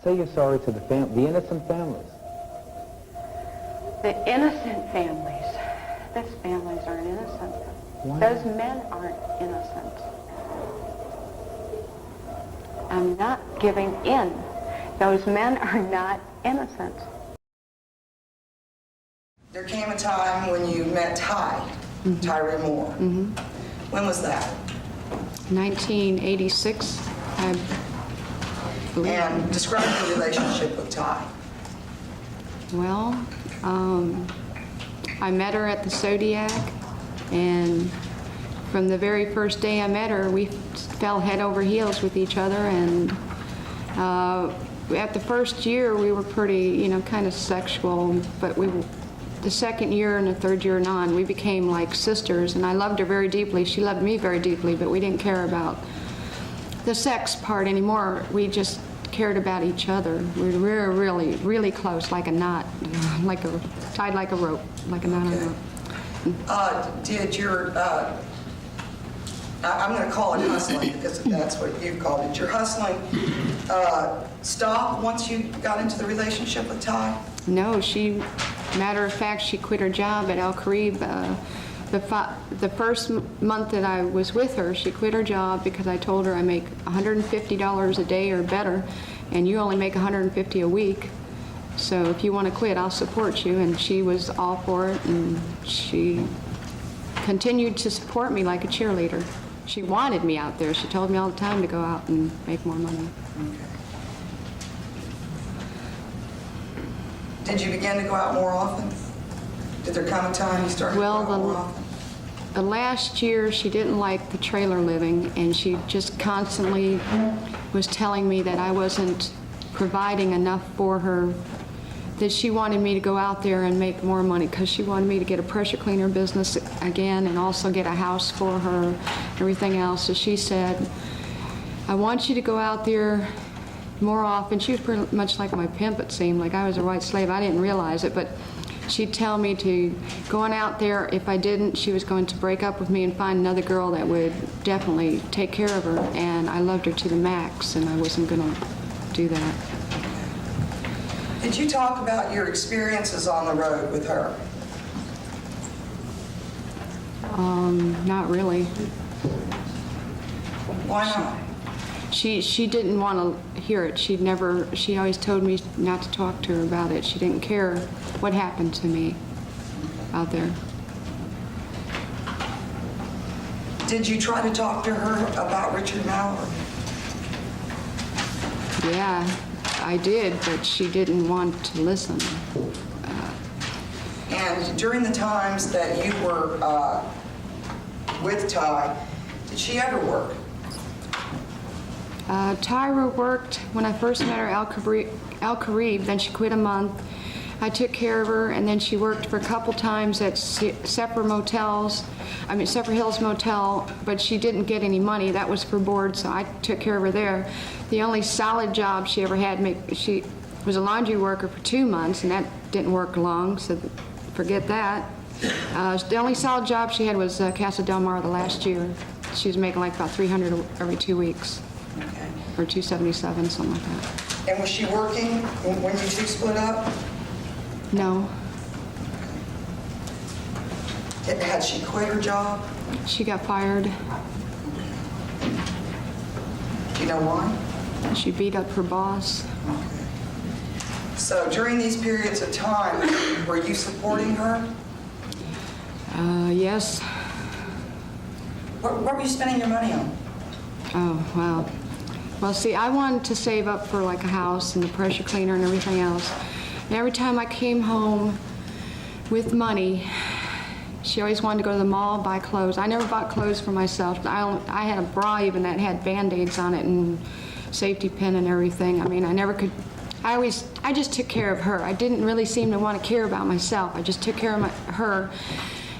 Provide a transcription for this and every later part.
Say you're sorry to the innocent families. The innocent families. Those families aren't innocent. Why? Those men aren't innocent. I'm not giving in. Those men are not innocent. There came a time when you met Tyria Moore. When was that? 1986, I believe. And describe your relationship with Ty. Well, I met her at the Zodiac, and from the very first day I met her, we fell head over heels with each other, and at the first year we were pretty, kind of sexual, but the second year and the third year and on, we became like sisters, and I loved her very deeply. She loved me very deeply, but we didn't care about the sex part anymore. We just cared about each other. We were really, really close, like a knot, tied like a rope, like a knot on a rope. Did your, I'm going to call it hustling because that's what you've called it. Your hustling stop once you got into the relationship with Ty? No, matter of fact, she quit her job at Al Karib. The first month that I was with her, she quit her job because I told her I make $150 a day or better, and you only make $150 a week. So if you want to quit, I'll support you. And she was all for it, and she continued to support me like a cheerleader. She wanted me out there. She told me all the time to go out and make more money. Okay. Did you begin to go out more often? Did there come a time you started to go out more often? The last year, she didn't like the trailer living, and she just constantly was telling me that I wasn't providing enough for her, that she wanted me to go out there and make more money because she wanted me to get a pressure cleaner business again and also get a house for her and everything else. So she said, I want you to go out there more often. She was pretty much like my pimp, it seemed, like I was a white slave. I didn't realize it, but she'd tell me to go on out there. If I didn't, she was going to break up with me and find another girl that would definitely take care of her, and I loved her to the max, and I wasn't going to do that. Did you talk about your experiences on the road with her? Not really. Why not? She didn't want to hear it. She always told me not to talk to her about it. She didn't care what happened to me out there. Did you try to talk to her about Richard Mallory? Yeah, I did, but she didn't want to listen. And during the times that you were with Ty, did she ever work? Tyra worked when I first met her Al Karib, then she quit a month. I took care of her, and then she worked for a couple times at Separate Hills Motel, but she didn't get any money. That was for board, so I took care of her there. The only solid job she ever had, she was a laundry worker for 2 months, and that didn't work long, so forget that. The only solid job she had was Casa Del Mar the last year. She was making like about $300 every 2 weeks. Okay. Or $277, something like that. And was she working when you two split up? No. Had she quit her job? She got fired. Do you know why? She beat up her boss. Okay. So during these periods of time, were you supporting her? Yes. What were you spending your money on? Oh, wow. Well, see, I wanted to save up for like a house and the pressure cleaner and everything else. And every time I came home with money, she always wanted to go to the mall, buy clothes. I never bought clothes for myself. I had a bra even that had Band-Aids on it and safety pin and everything. I mean, I never could. I just took care of her. I didn't really seem to want to care about myself. I just took care of her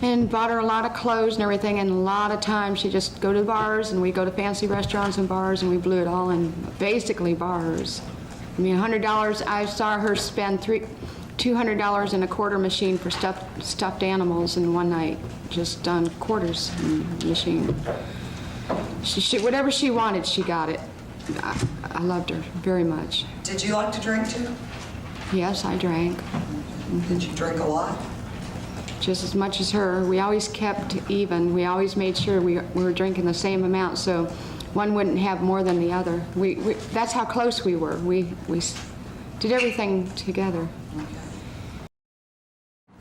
and bought her a lot of clothes and everything, and a lot of times she'd just go to the bars, and we'd go to fancy restaurants and bars, and we blew it all in basically bars. I mean, $100, I saw her spend $200 in a quarter machine for stuffed animals in one night, just on quarters machine. Whatever she wanted, she got it. I loved her very much. Did you like to drink too? Yes, I drank. Did you drink a lot? Just as much as her. We always kept even. We always made sure we were drinking the same amount, so one wouldn't have more than the other. That's how close we were. We did everything together. Okay.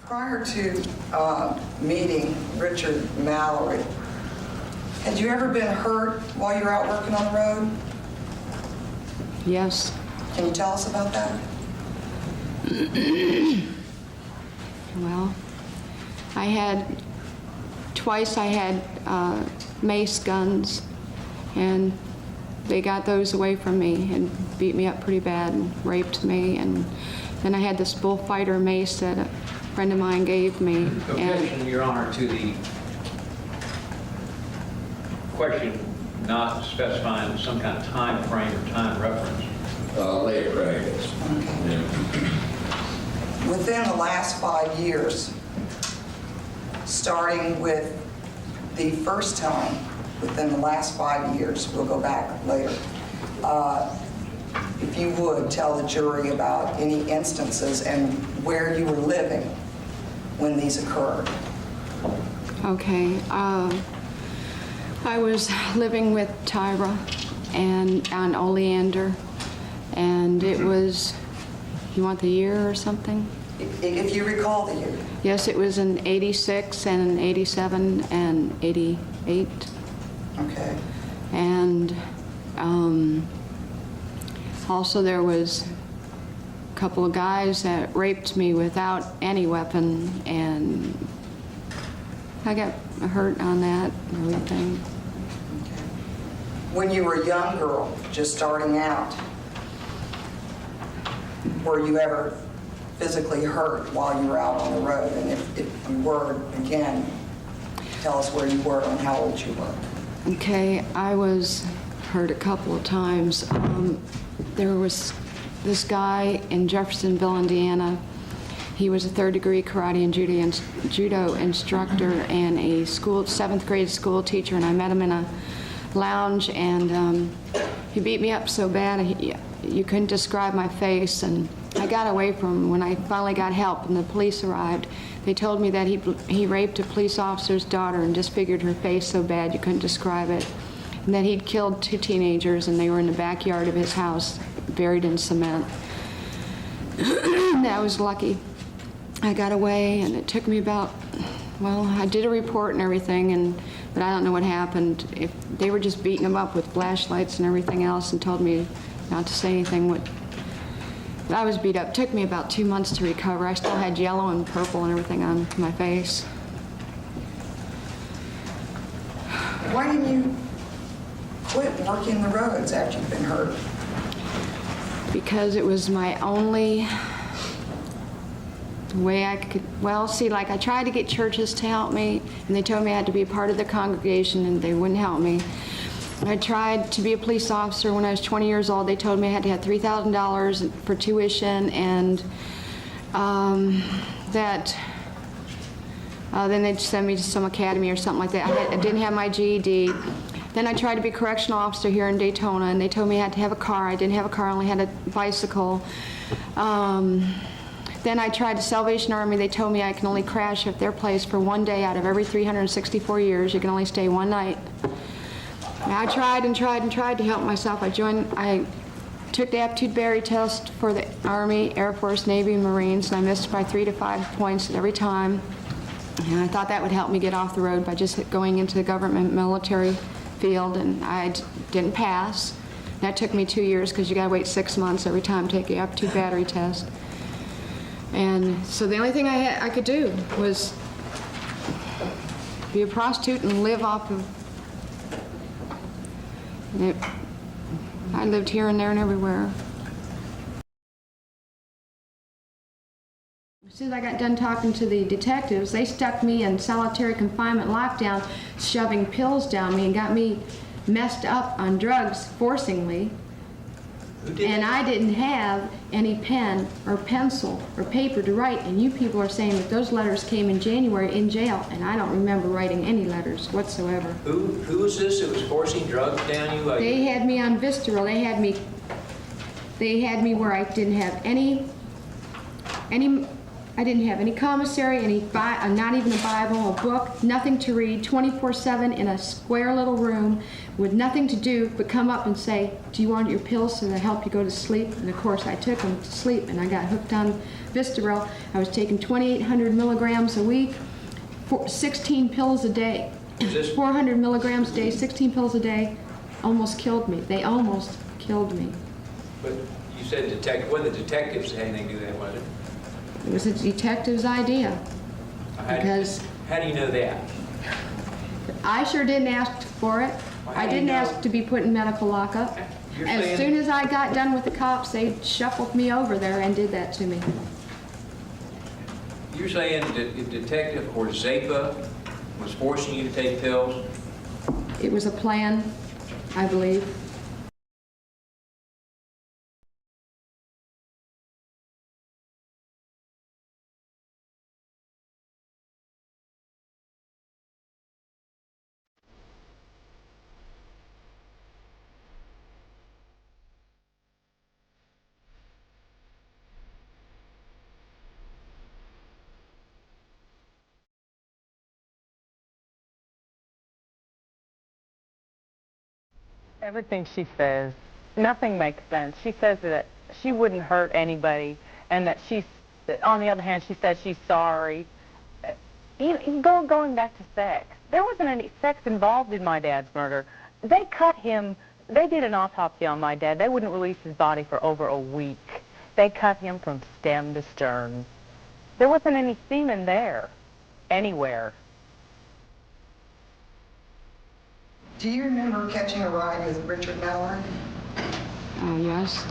Prior to meeting Richard Mallory, had you ever been hurt while you were out working on the road? Yes. Can you tell us about that? Well, twice I had mace guns, and they got those away from me and beat me up pretty bad and raped me. And then I had this bullfighter mace that a friend of mine gave me. Objection, Your Honor, to the question not specifying some kind of time frame or time reference. Late practice. Yeah. Within the last 5 years, starting with the first time, within the last 5 years, we'll go back later, if you would tell the jury about any instances and where you were living when these occurred. Okay. I was living with Tyria and on Oleander, and it was, you want the year or something? If you recall the year. Yes, it was in 86 and 87 and 88. Okay. And also there was a couple of guys that raped me without any weapon, and I got hurt on that and everything. Okay. When you were a young girl, just starting out, were you ever physically hurt while you were out on the road? And if you were, again, tell us where you were and how old you were. Okay, I was hurt a couple of times. There was this guy in Jeffersonville, Indiana. He was a third-degree karate and judo instructor and a 7th grade school teacher, and I met him in a lounge, and he beat me up so bad you couldn't describe my face. And I got away from him. When I finally got help and the police arrived, they told me that he raped a police officer's daughter and disfigured her face so bad you couldn't describe it, and that he'd killed 2 teenagers, and they were in the backyard of his house, buried in cement. I was lucky. I got away, and it took me about, well, I did a report and everything, but I don't know what happened. If they were just beating him up with flashlights and everything else and told me not to say anything. I was beat up. It took me about 2 months to recover. I still had yellow and purple and everything on my face. Why didn't you quit working the roads after you've been hurt? Because it was my only way I could, well, see, like I tried to get churches to help me, and they told me I had to be a part of the congregation, and they wouldn't help me. I tried to be a police officer when I was 20 years old. They told me I had to have $3,000 for tuition, and then they'd send me to some academy or something like that. I didn't have my GED. Then I tried to be a correctional officer here in Daytona, and they told me I had to have a car. I didn't have a car, I only had a bicycle. Then I tried the Salvation Army. They told me I can only crash at their place for 1 day out of every 364 years. You can only stay 1 night. And I tried and tried and tried to help myself. I took the aptitude Berry test for the Army, Air Force, Navy, Marines, and I missed by 3 to 5 points every time. And I thought that would help me get off the road by just going into the government military field, and I didn't pass. That took me 2 years because you got to wait 6 months every time to take the aptitude battery test. And so the only thing I could do was be a prostitute and live off of it. I lived here and there and everywhere. As soon as I got done talking to the detectives, they stuck me in solitary confinement lockdown, shoving pills down me and got me messed up on drugs forcingly. Who did And that? I didn't have any pen or pencil or paper to write, and you people are saying that those letters came in January in jail, and I don't remember writing any letters whatsoever. Who was this that was forcing drugs down you? They had me on Visceral. They had me where I didn't have any I didn't have any commissary, not even a Bible, a book, nothing to read, 24/7 in a square little room with nothing to do but come up and say, do you want your pills to help you go to sleep? And of course I took them to sleep, and I got hooked on Visceral. I was taking 2,800 milligrams a week, 16 pills a day. 400 milligrams a day, 16 pills a day, almost killed me. They almost killed me. But you said the detectives had anything to do with that, was it? It was a detective's idea. Because How do you know that? I sure didn't ask for it. Well, I didn't ask to be put in medical lockup. You're As saying- soon as I got done with the cops, they shuffled me over there and did that to me. You're saying that the detective or Zapa was forcing you to take pills? It was a plan, I believe. Everything she says, nothing makes sense. She says that she wouldn't hurt anybody, and that on the other hand, she says she's sorry. Going back to sex, there wasn't any sex involved in my dad's murder. They cut him. They did an autopsy on my dad. They wouldn't release his body for over a week. They cut him from stem to stern. There wasn't any semen there, anywhere. Do you remember catching a ride with Richard Mallory? Oh, yes.